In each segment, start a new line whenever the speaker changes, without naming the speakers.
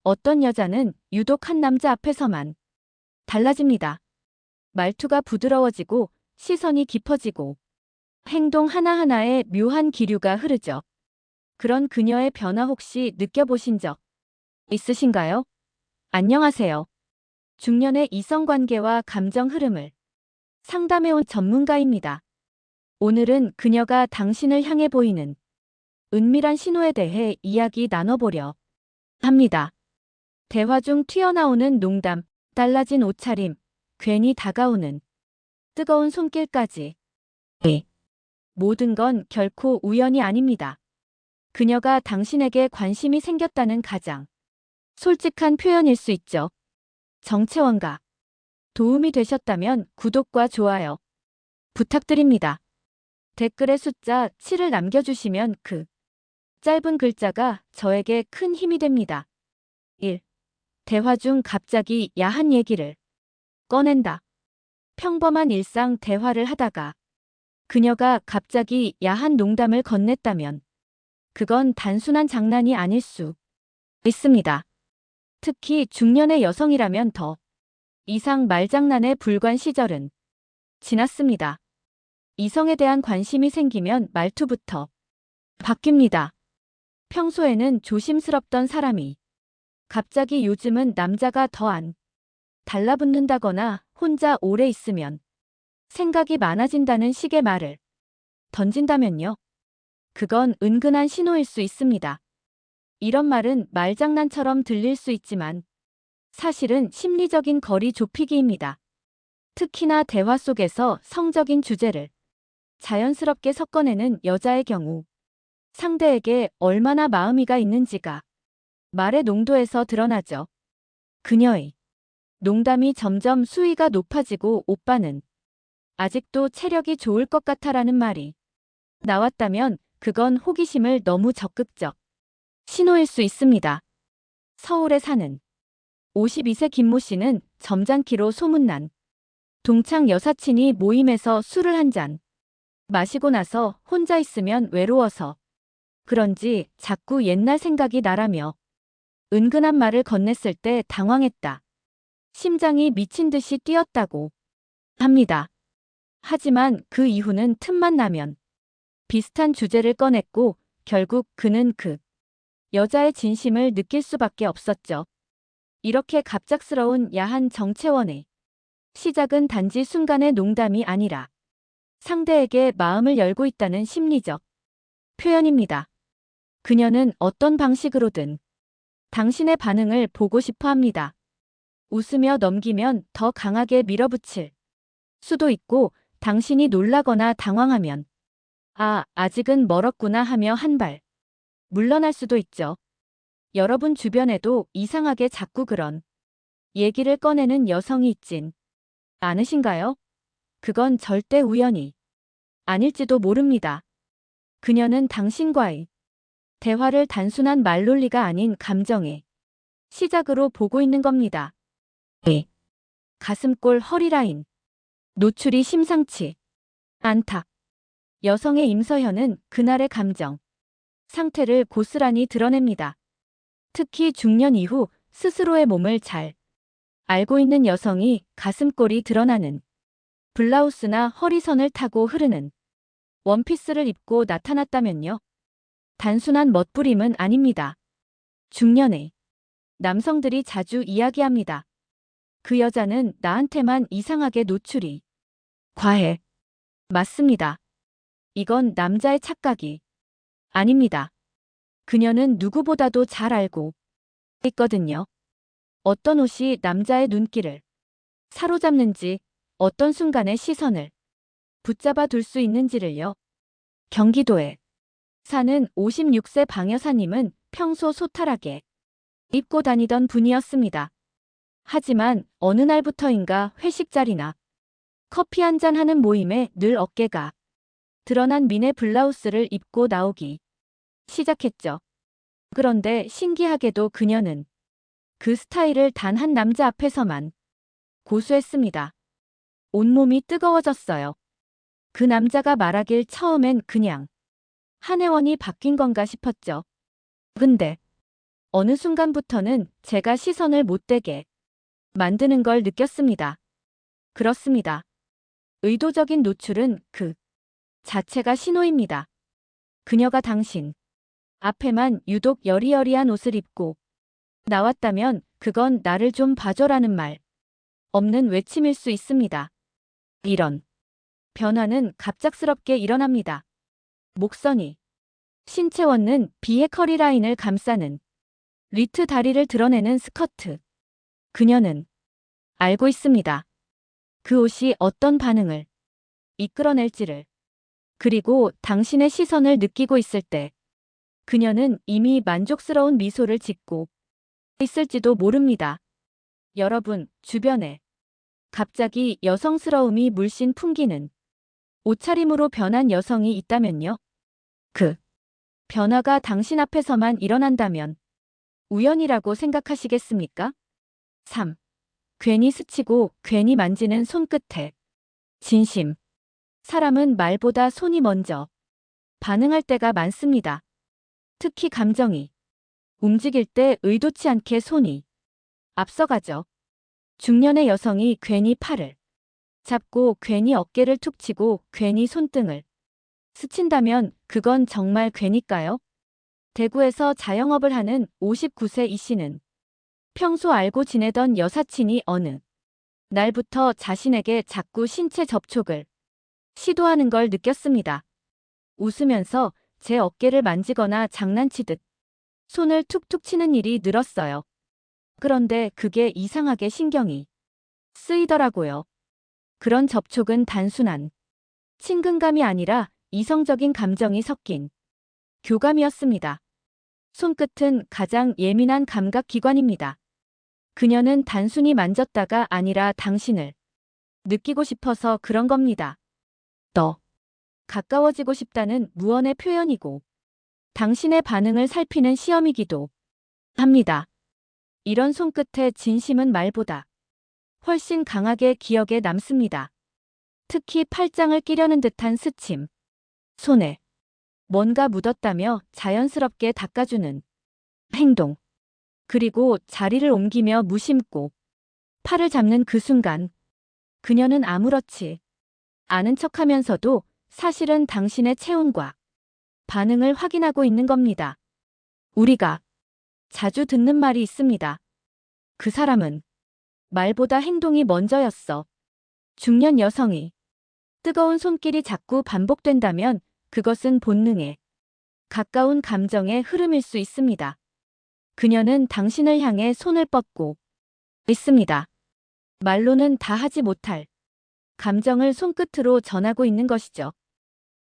어떤 여자는 유독 한 남자 앞에서만 달라집니다. 말투가 부드러워지고 시선이 깊어지고 행동 하나하나에 묘한 기류가 흐르죠. 그런 그녀의 변화 혹시 느껴보신 적 있으신가요? 안녕하세요. 중년의 이성관계와 감정 흐름을 상담해온 전문가입니다. 오늘은 그녀가 당신을 향해 보이는 은밀한 신호에 대해 이야기 나눠보려 합니다. 대화 중 튀어나오는 농담, 달라진 옷차림, 괜히 다가오는 뜨거운 손길까지. 네. 모든 건 결코 우연이 아닙니다. 그녀가 당신에게 관심이 생겼다는 가장 솔직한 표현일 수 있죠. 정채원가 도움이 되셨다면 구독과 좋아요 부탁드립니다. 댓글에 숫자 7을 남겨주시면 그 짧은 글자가 저에게 큰 힘이 됩니다. 1. 대화 중 갑자기 야한 얘기를 꺼낸다. 평범한 일상 대화를 하다가 그녀가 갑자기 야한 농담을 건넸다면 그건 단순한 장난이 아닐 수 있습니다. 특히 중년의 여성이라면 더 이상 말장난에 불과한 시절은 지났습니다. 이성에 대한 관심이 생기면 말투부터 바뀝니다. 평소에는 조심스럽던 사람이 갑자기 요즘은 남자가 더 안 달라붙는다거나 혼자 오래 있으면 생각이 많아진다는 식의 말을 던진다면요. 그건 은근한 신호일 수 있습니다. 이런 말은 말장난처럼 들릴 수 있지만 사실은 심리적인 거리 좁히기입니다. 특히나 대화 속에서 성적인 주제를 자연스럽게 섞어내는 여자의 경우 상대에게 얼마나 마음이가 있는지가 말의 농도에서 드러나죠. 그녀의 농담이 점점 수위가 높아지고 오빠는 아직도 체력이 좋을 것 같아라는 말이 나왔다면 그건 호기심을 너무 적극적 신호일 수 있습니다. 서울에 사는 52세 김모 씨는 점잖기로 소문난 동창 여사친이 모임에서 술을 한 잔 마시고 나서 혼자 있으면 외로워서 그런지 자꾸 옛날 생각이 나라며 은근한 말을 건넸을 때 당황했다. 심장이 미친 듯이 뛰었다고 합니다. 하지만 그 이후는 틈만 나면 비슷한 주제를 꺼냈고 결국 그는 그 여자의 진심을 느낄 수밖에 없었죠. 이렇게 갑작스러운 야한 정체원의 시작은 단지 순간의 농담이 아니라 상대에게 마음을 열고 있다는 심리적 표현입니다. 그녀는 어떤 방식으로든 당신의 반응을 보고 싶어 합니다. 웃으며 넘기면 더 강하게 밀어붙일 수도 있고 당신이 놀라거나 당황하면 아직은 멀었구나 하며 한 발 물러날 수도 있죠. 여러분 주변에도 이상하게 자꾸 그런 얘기를 꺼내는 여성이 있진 않으신가요? 그건 절대 우연이 아닐지도 모릅니다. 그녀는 당신과의 대화를 단순한 말놀리가 아닌 감정의 시작으로 보고 있는 겁니다. 네. 가슴골 허리라인 노출이 심상치 않다. 여성의 임서현은 그날의 감정 상태를 고스란히 드러냅니다. 특히 중년 이후 스스로의 몸을 잘 알고 있는 여성이 가슴골이 드러나는 블라우스나 허리선을 타고 흐르는 원피스를 입고 나타났다면요. 단순한 멋부림은 아닙니다. 중년의 남성들이 자주 이야기합니다. 그 여자는 나한테만 이상하게 노출이 과해. 맞습니다. 이건 남자의 착각이 아닙니다. 그녀는 누구보다도 잘 알고 있거든요. 어떤 옷이 남자의 눈길을 사로잡는지, 어떤 순간에 시선을 붙잡아 둘 수 있는지를요. 경기도에 사는 56세 방 여사님은 평소 소탈하게 입고 다니던 분이었습니다. 하지만 어느 날부터인가 회식 자리나 커피 한잔 하는 모임에 늘 어깨가 드러난 미네 블라우스를 입고 나오기 시작했죠. 그런데 신기하게도 그녀는 그 스타일을 단 한 남자 앞에서만 고수했습니다. 온몸이 뜨거워졌어요. 그 남자가 말하길 처음엔 그냥 한 회원이 바뀐 건가 싶었죠. 근데 어느 순간부터는 제가 시선을 못 떼게 만드는 걸 느꼈습니다. 그렇습니다. 의도적인 노출은 그 자체가 신호입니다. 그녀가 당신 앞에만 유독 여리여리한 옷을 입고 나왔다면 그건 나를 좀 봐줘라는 말 없는 외침일 수 있습니다. 이런 변화는 갑작스럽게 일어납니다. 목선이 신체 원는 비의 커리라인을 감싸는 리트 다리를 드러내는 스커트. 그녀는 알고 있습니다. 그 옷이 어떤 반응을 이끌어낼지를. 그리고 당신의 시선을 느끼고 있을 때 그녀는 이미 만족스러운 미소를 짓고 있을지도 모릅니다. 여러분, 주변에 갑자기 여성스러움이 물씬 풍기는 옷차림으로 변한 여성이 있다면요? 그 변화가 당신 앞에서만 일어난다면 우연이라고 생각하시겠습니까? 3. 괜히 스치고 괜히 만지는 손끝에 진심. 사람은 말보다 손이 먼저 반응할 때가 많습니다. 특히 감정이 움직일 때 의도치 않게 손이 앞서가죠. 중년의 여성이 괜히 팔을 잡고 괜히 어깨를 툭 치고 괜히 손등을 스친다면 그건 정말 괜일까요? 대구에서 자영업을 하는 59세 이 씨는 평소 알고 지내던 여사친이 어느 날부터 자신에게 자꾸 신체 접촉을 시도하는 걸 느꼈습니다. 웃으면서 제 어깨를 만지거나 장난치듯 손을 툭툭 치는 일이 늘었어요. 그런데 그게 이상하게 신경이 쓰이더라고요. 그런 접촉은 단순한 친근감이 아니라 이성적인 감정이 섞인 교감이었습니다. 손끝은 가장 예민한 감각 기관입니다. 그녀는 단순히 만졌다가 아니라 당신을 느끼고 싶어서 그런 겁니다. 더 가까워지고 싶다는 무언의 표현이고 당신의 반응을 살피는 시험이기도 합니다. 이런 손끝의 진심은 말보다 훨씬 강하게 기억에 남습니다. 특히 팔짱을 끼려는 듯한 스침. 손에 뭔가 묻었다며 자연스럽게 닦아주는 행동. 그리고 자리를 옮기며 무심코 팔을 잡는 그 순간 그녀는 아무렇지 않은 척하면서도 사실은 당신의 체온과 반응을 확인하고 있는 겁니다. 우리가 자주 듣는 말이 있습니다. 그 사람은 말보다 행동이 먼저였어. 중년 여성이 뜨거운 손길이 자꾸 반복된다면 그것은 본능에 가까운 감정의 흐름일 수 있습니다. 그녀는 당신을 향해 손을 뻗고 있습니다. 말로는 다 하지 못할 감정을 손끝으로 전하고 있는 것이죠.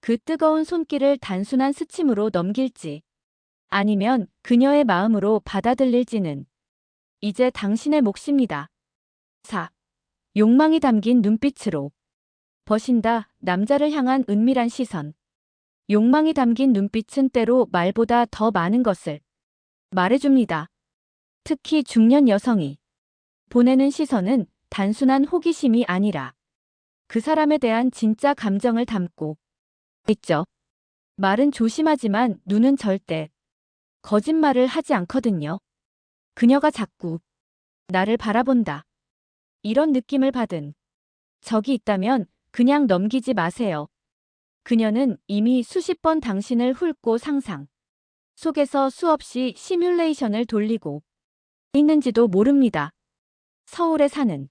그 뜨거운 손길을 단순한 스침으로 넘길지 아니면 그녀의 마음으로 받아들일지는 이제 당신의 몫입니다. 4. 욕망이 담긴 눈빛으로 버신다. 남자를 향한 은밀한 시선. 욕망이 담긴 눈빛은 때로 말보다 더 많은 것을 말해줍니다. 특히 중년 여성이 보내는 시선은 단순한 호기심이 아니라 그 사람에 대한 진짜 감정을 담고 있죠. 말은 조심하지만 눈은 절대 거짓말을 하지 않거든요. 그녀가 자꾸 나를 바라본다. 이런 느낌을 받은 적이 있다면 그냥 넘기지 마세요. 그녀는 이미 수십 번 당신을 훑고 상상 속에서 수없이 시뮬레이션을 돌리고 있는지도 모릅니다. 서울에 사는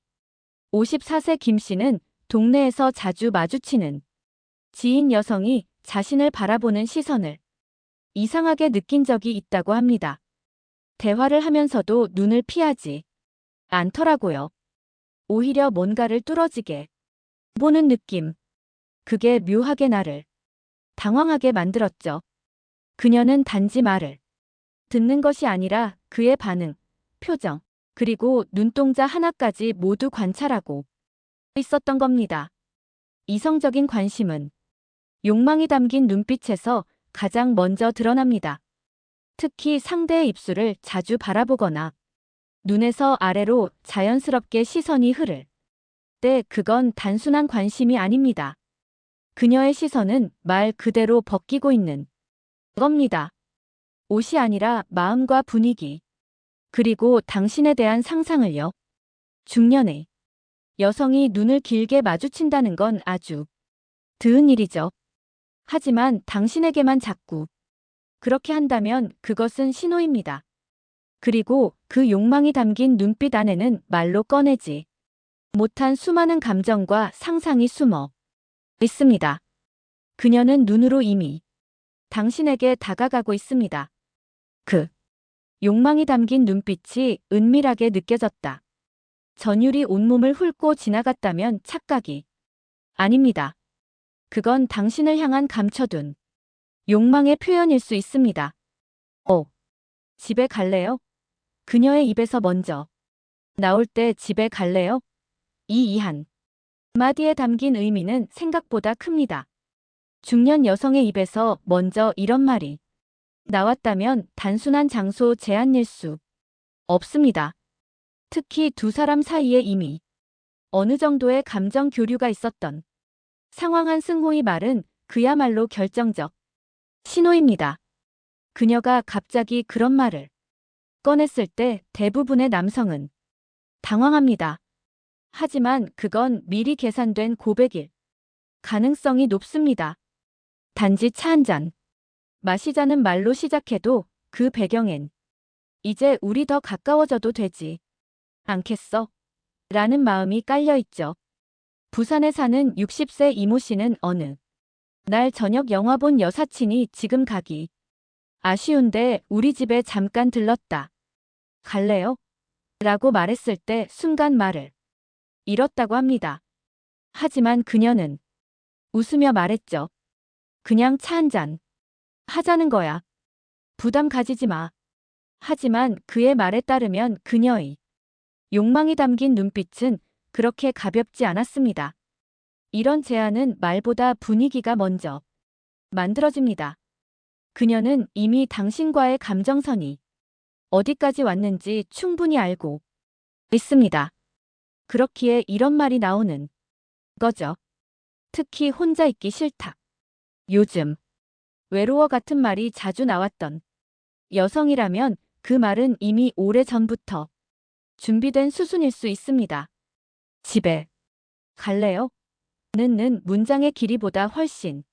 54세 김 씨는 동네에서 자주 마주치는 지인 여성이 자신을 바라보는 시선을 이상하게 느낀 적이 있다고 합니다. 대화를 하면서도 눈을 피하지 않더라고요. 오히려 뭔가를 뚫어지게 보는 느낌. 그게 묘하게 나를 당황하게 만들었죠. 그녀는 단지 말을 듣는 것이 아니라 그의 반응, 표정, 그리고 눈동자 하나까지 모두 관찰하고 있었던 겁니다. 이성적인 관심은 욕망이 담긴 눈빛에서 가장 먼저 드러납니다. 특히 상대의 입술을 자주 바라보거나 눈에서 아래로 자연스럽게 시선이 흐를 때 그건 단순한 관심이 아닙니다. 그녀의 시선은 말 그대로 벗기고 있는 겁니다. 옷이 아니라 마음과 분위기, 그리고 당신에 대한 상상을요. 중년의 여성이 눈을 길게 마주친다는 건 아주 드은 일이죠. 하지만 당신에게만 자꾸 그렇게 한다면 그것은 신호입니다. 그리고 그 욕망이 담긴 눈빛 안에는 말로 꺼내지 못한 수많은 감정과 상상이 숨어 있습니다. 그녀는 눈으로 이미 당신에게 다가가고 있습니다. 그 욕망이 담긴 눈빛이 은밀하게 느껴졌다. 전율이 온몸을 훑고 지나갔다면 착각이 아닙니다. 그건 당신을 향한 감춰둔 욕망의 표현일 수 있습니다. 집에 갈래요? 그녀의 입에서 먼저 나올 때 집에 갈래요? 이 한 마디에 담긴 의미는 생각보다 큽니다. 중년 여성의 입에서 먼저 이런 말이 나왔다면 단순한 장소 제한일 수 없습니다. 특히 두 사람 사이에 이미 어느 정도의 감정 교류가 있었던 상황. 한승호의 말은 그야말로 결정적 신호입니다. 그녀가 갑자기 그런 말을 꺼냈을 때 대부분의 남성은 당황합니다. 하지만 그건 미리 계산된 고백일 가능성이 높습니다. 단지 차 한 잔 마시자는 말로 시작해도 그 배경엔 이제 우리 더 가까워져도 되지 않겠어? 라는 마음이 깔려있죠. 부산에 사는 60세 이모 씨는 어느 날 저녁 영화 본 여사친이 지금 가기 아쉬운데 우리 집에 잠깐 들렀다. 갈래요? 라고 말했을 때 순간 말을 잃었다고 합니다. 하지만 그녀는 웃으며 말했죠. 그냥 차 한 잔 하자는 거야. 부담 가지지 마. 하지만 그의 말에 따르면 그녀의 욕망이 담긴 눈빛은 그렇게 가볍지 않았습니다. 이런 제안은 말보다 분위기가 먼저 만들어집니다. 그녀는 이미 당신과의 감정선이 어디까지 왔는지 충분히 알고 있습니다. 그렇기에 이런 말이 나오는 거죠. 특히 혼자 있기 싫다. 요즘 외로워 같은 말이 자주 나왔던 여성이라면 그 말은 이미 오래전부터 준비된 수순일 수 있습니다. 집에 갈래요? 는 문장의 길이보다 훨씬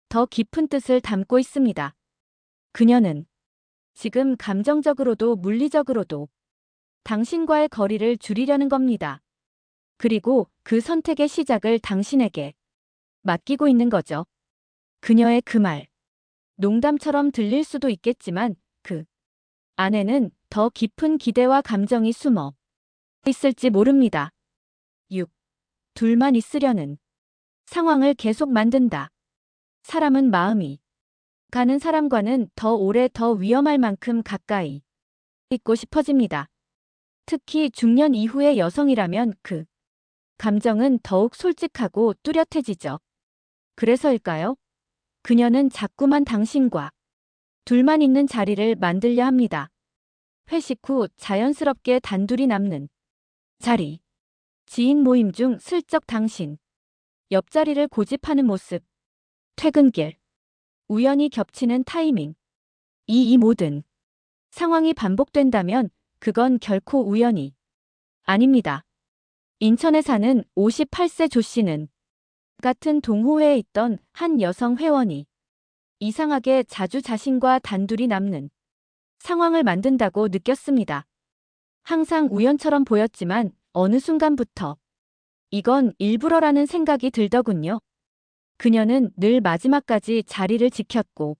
더 깊은 뜻을 담고 있습니다. 그녀는 지금 감정적으로도 물리적으로도 당신과의 거리를 줄이려는 겁니다. 그리고 그 선택의 시작을 당신에게 맡기고 있는 거죠. 그녀의 그 말, 농담처럼 들릴 수도 있겠지만 그 안에는 더 깊은 기대와 감정이 숨어 있을지 모릅니다. 6. 둘만 있으려는 상황을 계속 만든다. 사람은 마음이 가는 사람과는 더 오래 더 위험할 만큼 가까이 있고 싶어집니다. 특히 중년 이후의 여성이라면 그 감정은 더욱 솔직하고 뚜렷해지죠. 그래서일까요? 그녀는 자꾸만 당신과 둘만 있는 자리를 만들려 합니다. 회식 후 자연스럽게 단둘이 남는 자리. 지인 모임 중 슬쩍 당신 옆자리를 고집하는 모습. 퇴근길. 우연히 겹치는 타이밍. 이 모든 상황이 반복된다면 그건 결코 우연이 아닙니다. 인천에 사는 58세 조 씨는 같은 동호회에 있던 한 여성 회원이 이상하게 자주 자신과 단둘이 남는 상황을 만든다고 느꼈습니다. 항상 우연처럼 보였지만 어느 순간부터 이건 일부러라는 생각이 들더군요. 그녀는 늘 마지막까지 자리를 지켰고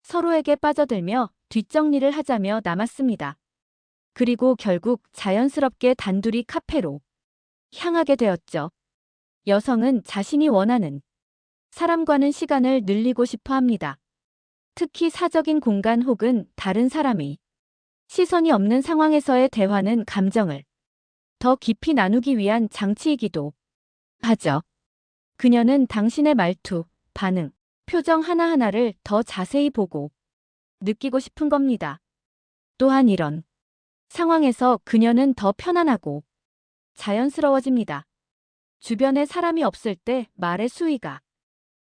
서로에게 빠져들며 뒷정리를 하자며 남았습니다. 그리고 결국 자연스럽게 단둘이 카페로 향하게 되었죠. 여성은 자신이 원하는 사람과는 시간을 늘리고 싶어 합니다. 특히 사적인 공간 혹은 다른 사람이 시선이 없는 상황에서의 대화는 감정을 더 깊이 나누기 위한 장치이기도 하죠. 그녀는 당신의 말투, 반응, 표정 하나하나를 더 자세히 보고 느끼고 싶은 겁니다. 또한 이런 상황에서 그녀는 더 편안하고 자연스러워집니다. 주변에 사람이 없을 때 말의 수위가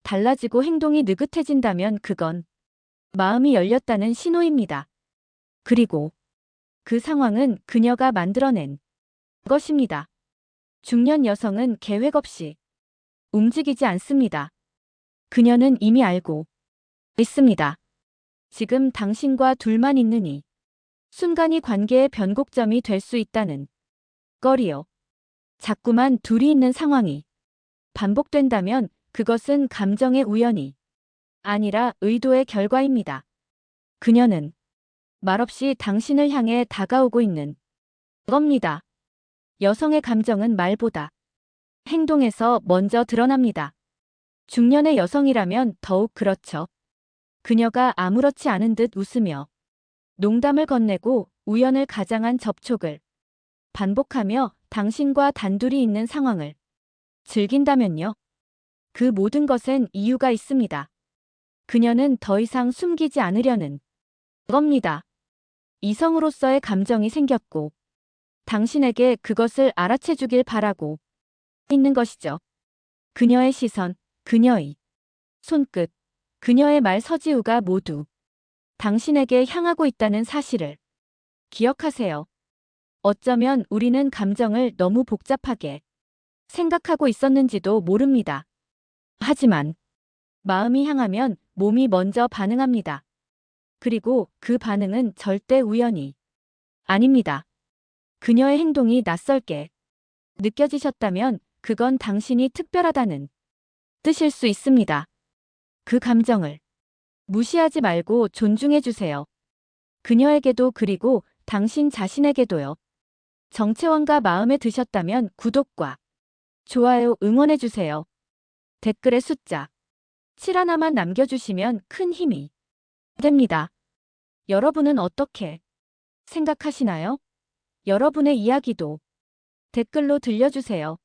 달라지고 행동이 느긋해진다면 그건 마음이 열렸다는 신호입니다. 그리고 그 상황은 그녀가 만들어낸 것입니다. 중년 여성은 계획 없이 움직이지 않습니다. 그녀는 이미 알고 있습니다. 지금 당신과 둘만 있는 이 순간이 관계의 변곡점이 될 수 있다는 거리요. 자꾸만 둘이 있는 상황이 반복된다면 그것은 감정의 우연이 아니라 의도의 결과입니다. 그녀는 말없이 당신을 향해 다가오고 있는 겁니다. 여성의 감정은 말보다 행동에서 먼저 드러납니다. 중년의 여성이라면 더욱 그렇죠. 그녀가 아무렇지 않은 듯 웃으며 농담을 건네고 우연을 가장한 접촉을 반복하며 당신과 단둘이 있는 상황을 즐긴다면요. 그 모든 것엔 이유가 있습니다. 그녀는 더 이상 숨기지 않으려는 겁니다. 이성으로서의 감정이 생겼고 당신에게 그것을 알아채주길 바라고 있는 것이죠. 그녀의 시선, 그녀의 손끝, 그녀의 말 서지우가 모두 당신에게 향하고 있다는 사실을 기억하세요. 어쩌면 우리는 감정을 너무 복잡하게 생각하고 있었는지도 모릅니다. 하지만 마음이 향하면 몸이 먼저 반응합니다. 그리고 그 반응은 절대 우연이 아닙니다. 그녀의 행동이 낯설게 느껴지셨다면 그건 당신이 특별하다는 뜻일 수 있습니다. 그 감정을 무시하지 말고 존중해 주세요. 그녀에게도 그리고 당신 자신에게도요. 정체원가 마음에 드셨다면 구독과 좋아요 응원해 주세요. 댓글에 숫자 7 하나만 남겨주시면 큰 힘이 됩니다. 여러분은 어떻게 생각하시나요? 여러분의 이야기도 댓글로 들려주세요.